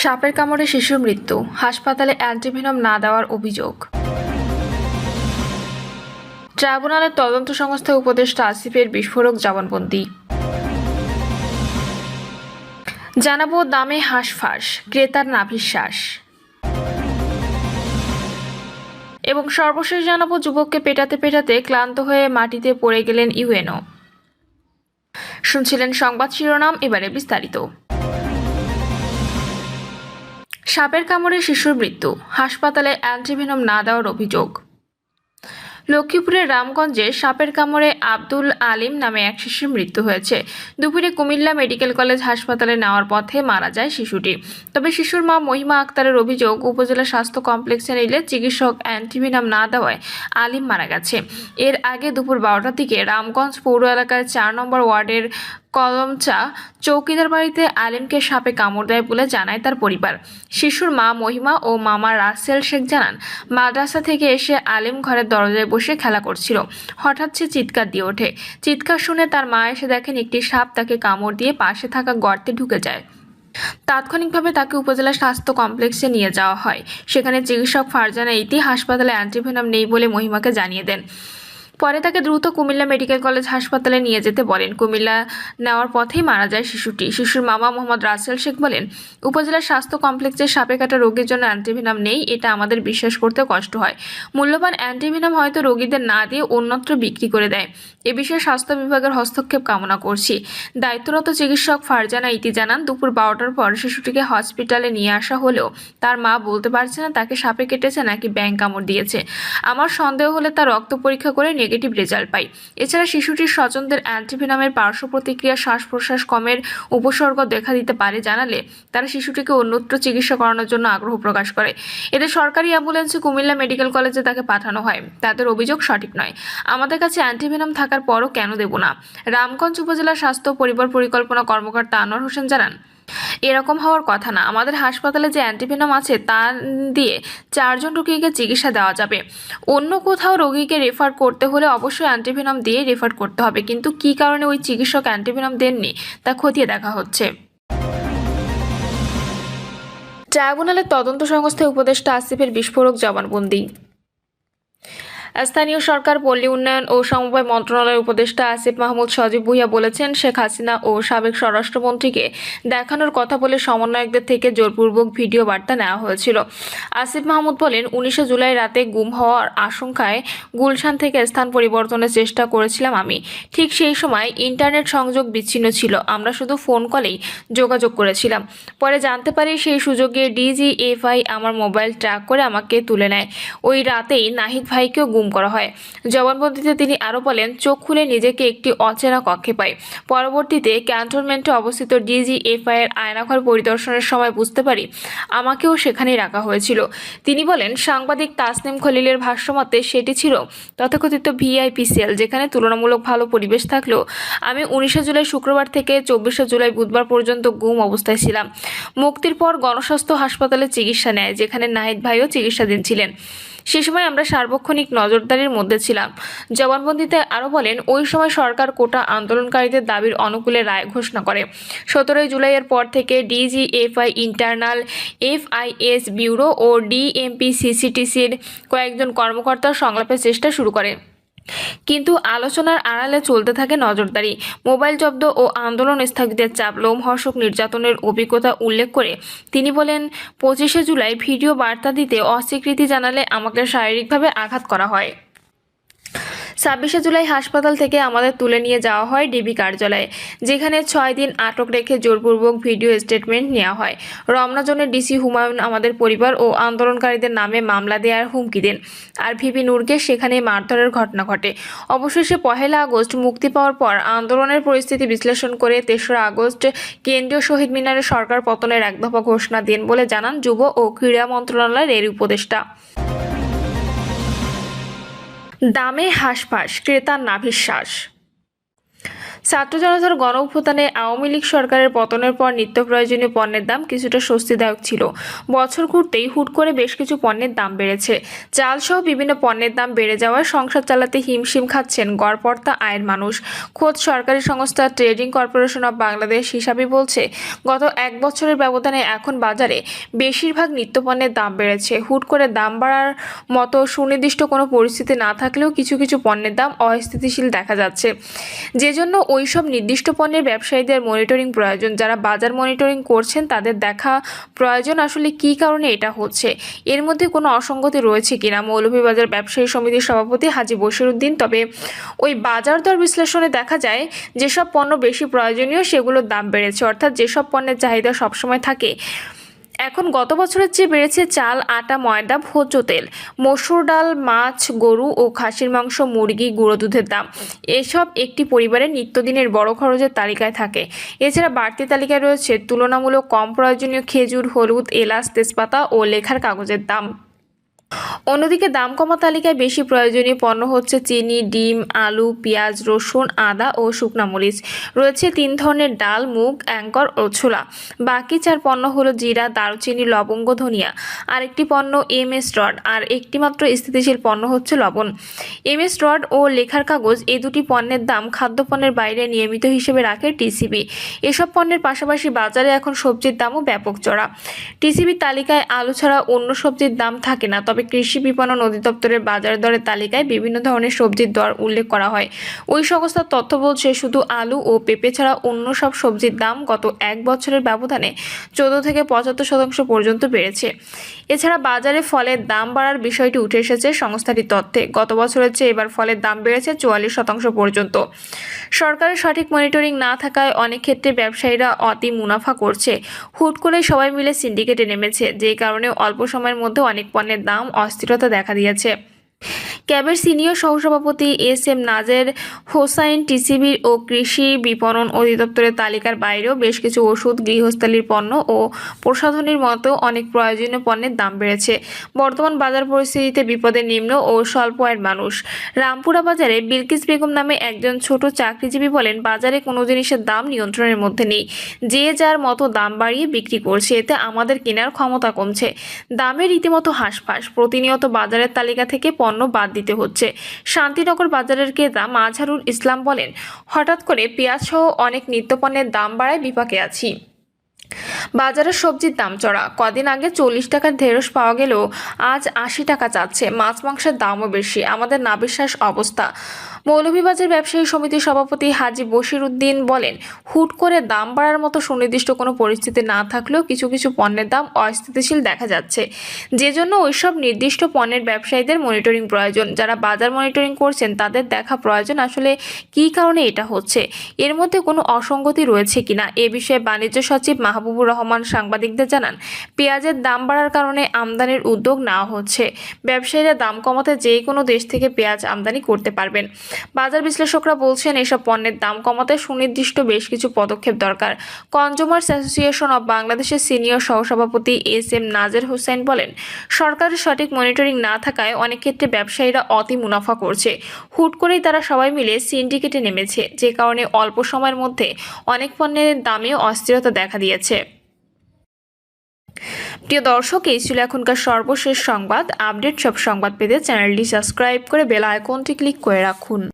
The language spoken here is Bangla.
সাপের কামড়ে শিশুর মৃত্যু, হাসপাতালে অ্যান্টিভেনম না দেওয়ার অভিযোগ। ট্রাইব্যুনালের তদন্ত সংস্থার উপদেষ্টা আসিফের বিস্ফোরক জবানবন্দি। জানাবো দামে হাঁসফাঁস, ক্রেতার নাভিশ্বাস। এবং সর্বশেষ জানাবো যুবককে পেটাতে পেটাতে ক্লান্ত হয়ে মাটিতে পড়ে গেলেন ইউএনও। শুনছিলেন সংবাদ শিরোনাম, এবারে বিস্তারিত। সাপের কামড়ে শিশুর মৃত্যু, হাসপাতালে অ্যান্টিভেনম না দেওয়ার অভিযোগ। লক্ষ্মীপুরের রামগঞ্জে সাপের কামড়ে আব্দুল আলিম নামে এক শিশুর মৃত্যু হয়েছে। দুপুরে কুমিল্লা মেডিকেল কলেজ হাসপাতালে নেওয়ার পথে মারা যায় শিশুটি। তবে শিশুর মা মহিমা আক্তারের অভিযোগ, উপজেলা স্বাস্থ্য কমপ্লেক্সে নিলে চিকিৎসক অ্যান্টিভেনম না দেওয়ায় আলিম মারা গেছে। এর আগে দুপুর 12টার দিকে রামগঞ্জ পৌর এলাকার 4 নম্বর ওয়ার্ডের কলমচা চৌকিদার বাড়িতে আলিমকে সাপে কামড় দেয় বলে জানায় তার পরিবার। শিশুর মা মহিমা ও মামা রাসেল শেখ জানান, মাদ্রাসা থেকে এসে আলিম ঘরের দরজায় বসে খেলা করছিল। হঠাৎ সে চিৎকার দিয়ে ওঠে। চিৎকার শুনে তার মা এসে দেখেন একটি সাপ তাকে কামড় দিয়ে পাশে থাকা গর্তে ঢুকে যায়। তাৎক্ষণিকভাবে তাকে উপজেলা স্বাস্থ্য কমপ্লেক্সে নিয়ে যাওয়া হয়। সেখানে চিকিৎসক ফারজানা ইতি হাসপাতালে অ্যান্টিভেনম নেই বলে মহিমাকে জানিয়ে দেন। পরে তাকে দ্রুত কুমিল্লা মেডিকেল কলেজ হাসপাতালে নিয়ে যেতে বলেন। কুমিল্লা নেওয়ার পথেই মারা যায় শিশুটি। শিশুর মামা মোহাম্মদ রাসেল শেখ বলেন, উপজেলা স্বাস্থ্য কমপ্লেক্সে সাপে কাটা রোগীর জন্য অ্যান্টিভেনম নেই, এটা আমাদের বিশ্বাস করতে কষ্ট হয়। মূল্যবান অ্যান্টিভেনম হয়তো রোগীদের না দিয়ে অন্যত্র বিক্রি করে দেয়। এ বিষয়ে স্বাস্থ্য বিভাগের হস্তক্ষেপ কামনা করছি। দায়িত্বরত চিকিৎসক ফারজানা ইতি জানান, দুপুর 12টার পর শিশুটিকে হসপিটালে নিয়ে আসা হলেও তার মা বলতে পারছে না তাকে সাপে কেটেছে নাকি ব্যাঙ কামড় দিয়েছে। আমার সন্দেহ হলে তার রক্ত পরীক্ষা করে নেগেটিভ রেজাল্ট পাই। এছাড়া শিশুটির স্বজনদের অ্যান্টিভেনমের পার্শ্ব প্রতিক্রিয়া, শ্বাস প্রশ্বাস কমের উপসর্গ দেখা দিতে পারে জানালে তারা শিশুটিকে অন্যত্র চিকিৎসা করানোর জন্য আগ্রহ প্রকাশ করে। এতে সরকারি অ্যাম্বুলেন্সে কুমিল্লা মেডিকেল কলেজে তাকে পাঠানো হয়। তাদের অভিযোগ সঠিক নয়। আমাদের কাছে অ্যান্টিভেনম থাকার পরও কেন দেব না? রামগঞ্জ উপজেলা স্বাস্থ্য পরিবার পরিকল্পনা কর্মকর্তা আনোয়ার হোসেন জানান, এরকম হওয়ার কথা না। আমাদের হাসপাতালে যে অ্যান্টিভেনম আছে তা দিয়ে 4 জন রোগীকে চিকিৎসা দেওয়া যাবে। অন্য কোথাও রোগীকে রেফার করতে হলে অবশ্যই অ্যান্টিভেনম দিয়ে রেফার করতে হবে, কিন্তু কী কারণে ওই চিকিৎসক অ্যান্টিভেনম দেননি তা খতিয়ে দেখা হচ্ছে। ট্রাইব্যুনালের তদন্ত সংস্থায় উপদেষ্টা আসিফের বিস্ফোরক জবানবন্দি। স্থানীয় সরকার, পল্লী উন্নয়ন ও সমবায় মন্ত্রণালয়ের উপদেষ্টা আসিফ মাহমুদ সজীব ভুঁইয়া বলেছেন, শেখ হাসিনা ও সাবেক স্বরাষ্ট্রমন্ত্রীকে দেখানোর কথা বলে সমন্বয়কদের থেকে জোরপূর্বক ভিডিও বার্তা নেওয়া হয়েছিল। আসিফ মাহমুদ বলেন, 19 জুলাই রাতে গুম হওয়ার আশঙ্কায় গুলশান থেকে স্থান পরিবর্তনের চেষ্টা করেছিলাম আমি। ঠিক সেই সময় ইন্টারনেট সংযোগ বিচ্ছিন্ন ছিল। আমরা শুধু ফোন কলেই যোগাযোগ করেছিলাম। পরে জানতে পারি সেই সুযোগে ডিজিএফআই আমার মোবাইল ট্র্যাক করে আমাকে তুলে নেয়। ওই রাতেই নাহিদ ভাইকেও গুম করা হয়। জবানবন্দিতে তিনি আরও বলেন, চোখ খুলে নিজেকে একটি অচেনা কক্ষে পাই। পরবর্তীতে ক্যান্টনমেন্টে অবস্থিত ডিজিএফআই এর আয়নাঘর পরিদর্শনের সময় বুঝতে পারি আমাকেও সেখানেই রাখা হয়েছিল। তিনি বলেন, সাংবাদিক তাসনিম খলিলের ভাষ্যমতে সেটি ছিল তথাকথিত ভিআইপি সেল, যেখানে তুলনামূলক ভালো পরিবেশ থাকলেও আমি 19 জুলাই শুক্রবার থেকে 24 জুলাই বুধবার পর্যন্ত গুম অবস্থায় ছিলাম। মুক্তির পর গণস্বাস্থ্য হাসপাতালে চিকিৎসা নেয়, যেখানে নাহিদ ভাইও চিকিৎসাধীন ছিলেন। সে সময় আমরা সার্বক্ষণিক নজরদারির মধ্যে ছিলাম। জবানবন্দিতে আরও বলেন, ওই সময় সরকার কোটা আন্দোলনকারীদের দাবির অনুকূলে রায় ঘোষণা করে। 17 জুলাইয়ের পর থেকে ডিজিএফআই, ইন্টারনাল এফআইএস ব্যুরো ও ডিএমপি-সিসিটিসির কয়েকজন কর্মকর্তা সংলাপের চেষ্টা শুরু করে, কিন্তু আলোচনার আড়ালে চলতে থাকে নজরদারি, মোবাইল জব্দ ও আন্দোলন স্থগিতের চাপ, লোমহর্ষক নির্যাতনের অভিজ্ঞতা উল্লেখ করে তিনি বলেন, 25 জুলাই ভিডিও বার্তা দিতে অস্বীকৃতি জানালে আমাকে শারীরিকভাবে আঘাত করা হয়। 26 জুলাই হাসপাতাল থেকে আমাদের তুলে নিয়ে যাওয়া হয় ডিবি কার্যালয়ে, যেখানে 6 দিন আটক রেখে জোরপূর্বক ভিডিও স্টেটমেন্ট নেওয়া হয়। রমনা জোনের ডিসি হুমায়ুন আমাদের পরিবার ও আন্দোলনকারীদের নামে মামলা দেওয়ার হুমকি দেন, আর ভিপি নূরকে সেখানে মারধরের ঘটনা ঘটে। অবশেষে 1 আগস্ট মুক্তি পাওয়ার পর আন্দোলনের পরিস্থিতি বিশ্লেষণ করে 3রা আগস্ট কেন্দ্রীয় শহীদ মিনারে সরকার পতনের এক দফা ঘোষণা দেন বলে জানান যুব ও ক্রীড়া মন্ত্রণালয়ের এর উপদেষ্টা। দামে হাঁসফাঁস, ক্রেতার নাভিশ্বাস। ছাত্র জনতার গণ অভ্যুত্থানে আওয়ামী লীগ সরকারের পতনের পর নিত্য প্রয়োজনীয় পণ্যের দাম কিছুটা স্বস্তিদায়ক ছিল। বছর ঘুরতেই হুট করে বেশ কিছু পণ্যের দাম বেড়েছে। চালসহ বিভিন্ন পণ্যের দাম বেড়ে যাওয়ায় সংসার চালাতে হিমশিম খাচ্ছেন গড়পড়তা আয়ের মানুষ। খোদ সরকারি সংস্থা ট্রেডিং কর্পোরেশন অব বাংলাদেশ হিসাবে বলছে, গত এক বছরের ব্যবধানে এখন বাজারে বেশিরভাগ নিত্যপণ্যের দাম বেড়েছে। হুট করে দাম বাড়ার মতো সুনির্দিষ্ট কোনো পরিস্থিতি না থাকলেও কিছু কিছু পণ্যের দাম অস্থিতিশীল দেখা যাচ্ছে, যে জন্য ওইসব নির্দিষ্ট পণ্যের ব্যবসায়ীদের মনিটরিং প্রয়োজন। যারা বাজার মনিটরিং করছেন তাদের দেখা প্রয়োজন আসলে কী কারণে এটা হচ্ছে, এর মধ্যে কোনো অসঙ্গতি রয়েছে কিনা। মৌলভীবাজার ব্যবসায়ী সমিতির সভাপতি হাজী বশিরউদ্দিন, তবে ওই বাজার দর বিশ্লেষণে দেখা যায় যেসব পণ্য বেশি প্রয়োজনীয় সেগুলোর দাম বেড়েছে, অর্থাৎ যেসব পণ্যের চাহিদা সবসময় থাকে এখন গত বছরের চেয়ে বেড়েছে চাল, আটা, ময়দা, ভোজ্য তেল, মসুর ডাল, মাছ, গরু ও খাসির মাংস, মুরগি, গুঁড়ো দুধের দাম। এসব একটি পরিবারের নিত্যদিনের বড় খরচের তালিকায় থাকে। এছাড়া বাড়তি তালিকায় রয়েছে তুলনামূলক কম প্রয়োজনীয় খেজুর, হলুদ, এলাচ, তেজপাতা ও লেখার কাগজের দাম। অন্যদিকে দাম কমা তালিকায় বেশি প্রয়োজনীয় পণ্য হচ্ছে চিনি, ডিম, আলু, পেঁয়াজ, রসুন, আদা ও শুকনা মরিচ। রয়েছে 3 ধরনের ডাল, মুগ, অ্যাঙ্কর ও ছোলা। বাকি 4 পণ্য হলো জিরা, দারুচিনি, লবঙ্গ, ধনিয়া। আরেকটি পণ্য এমএস রড, আর একটি মাত্র স্থিতিশীল পণ্য হচ্ছে লবণ। এমএস রড ও লেখার কাগজ এই দুটি পণ্যের দাম খাদ্যপণ্যের বাইরে নিয়মিত হিসেবে রাখে টিসিবি। এসব পণ্যের পাশাপাশি বাজারে এখন সবজির দামও ব্যাপক চড়া। টিসিবির তালিকায় আলু ছাড়া অন্য সবজির দাম থাকে না, তবে কৃষি বিপণন অধিদপ্তরের বাজার দরের তালিকায় বিভিন্ন ধরনের সবজির দর উল্লেখ করা হয়। ওই সংস্থার তথ্য বলছে, শুধু আলু ও পেঁপে ছাড়া অন্য সব সবজির দাম গত এক বছরের ব্যবধানে 14 থেকে 75% পর্যন্ত বেড়েছে। এছাড়া বাজারে ফলের দাম বাড়ার বিষয়টি উঠে এসেছে সংস্থাটির তথ্যে। গত বছরের চেয়ে এবার ফলের দাম বেড়েছে 44% পর্যন্ত। সরকারের সঠিক মনিটরিং না থাকায় অনেক ক্ষেত্রে ব্যবসায়ীরা অতি মুনাফা করছে। হুট করে সবাই মিলে সিন্ডিকেটে নেমেছে, যে কারণে অল্প সময়ের মধ্যে অনেক পণ্যের দাম অস্থিরতা দেখা দিয়েছে। ক্যাবের সিনিয়র সহসভাপতি এস.এম. নাজের হোসাইন টিসিবির ও কৃষি বিপণন অধিদপ্তরের তালিকার বাইরেও বেশ কিছু ওষুধ, গৃহস্থালির পণ্য ও প্রসাধনীর মতো অনেক প্রয়োজনীয় পণ্যের দাম বেড়েছে। বর্তমান বাজার পরিস্থিতিতে বিপদে নিম্ন ও স্বল্প আয়ের মানুষ। রামপুরা বাজারে বিলকিস বেগম নামে একজন ছোট চাকরিজীবী বলেন, বাজারে কোনো জিনিসের দাম নিয়ন্ত্রণের মধ্যে নেই। যে যার মতো দাম বাড়িয়ে বিক্রি করছে, এতে আমাদের কেনার ক্ষমতা কমছে। দামে রীতিমতো হাঁসফাঁস। প্রতিনিয়ত বাজারের তালিকা থেকে পণ্য বাদ দিতে হচ্ছে। শান্তিনগর বাজারের ক্রেতা মাজহারুল ইসলাম বলেন, হঠাৎ করে পেঁয়াজ সহ অনেক নিত্যপণ্যের দাম বাড়ায় বিপাকে আছি। বাজারের সবজির দাম চড়া। কদিন আগে 40 টাকার ঢেঁড়স পাওয়া গেলেও আজ 80 টাকা চাচ্ছে। মাছ মাংসের দামও বেশি। আমাদের নাবিশ্বাস অবস্থা। মৌলভীবাজার ব্যবসায়ী সমিতির সভাপতি হাজী বশিরউদ্দিন বলেন, হুট করে দাম বাড়ার মতো সুনির্দিষ্ট কোনো পরিস্থিতি না থাকলেও কিছু কিছু পণ্যের দাম অস্থিতিশীল দেখা যাচ্ছে, যে জন্য ওইসব নির্দিষ্ট পণ্যের ব্যবসায়ীদের মনিটরিং প্রয়োজন। যারা বাজার মনিটরিং করছেন তাদের দেখা প্রয়োজন আসলে কী কারণে এটা হচ্ছে, এর মধ্যে কোনো অসঙ্গতি রয়েছে কিনা। এ বিষয়ে বাণিজ্য সচিব মাহবুবুর রহমান সাংবাদিকদের জানান, পেঁয়াজের দাম বাড়ার কারণে আমদানির উদ্যোগ নেওয়া হচ্ছে। ব্যবসায়ীরা দাম কমাতে যে কোনো দেশ থেকে পেঁয়াজ আমদানি করতে পারবেন। বাজার বিশ্লেষকরা বলছেন, এসব পণ্যের দাম কমাতে সুনির্দিষ্ট বেশ কিছু পদক্ষেপ দরকার। কনজিউমার্স অ্যাসোসিয়েশন অব বাংলাদেশের সিনিয়র সহসভাপতি এস.এম. নাজের হোসাইন বলেন, সরকারের সঠিক মনিটরিং না থাকায় অনেক ক্ষেত্রে ব্যবসায়ীরা অতি মুনাফা করছে। হুট করেই তারা সবাই মিলে সিন্ডিকেটে নেমেছে, যে কারণে অল্প সময়ের মধ্যে অনেক পণ্যের দামেও অস্থিরতা দেখা দিয়েছে। প্রিয় দর্শক, এই ছিল এখনকার সর্বশেষ সংবাদ। আপডেট সব সংবাদ পেতে চ্যানেলটি সাবস্ক্রাইব করে বেল আইকনটি ক্লিক করে রাখুন।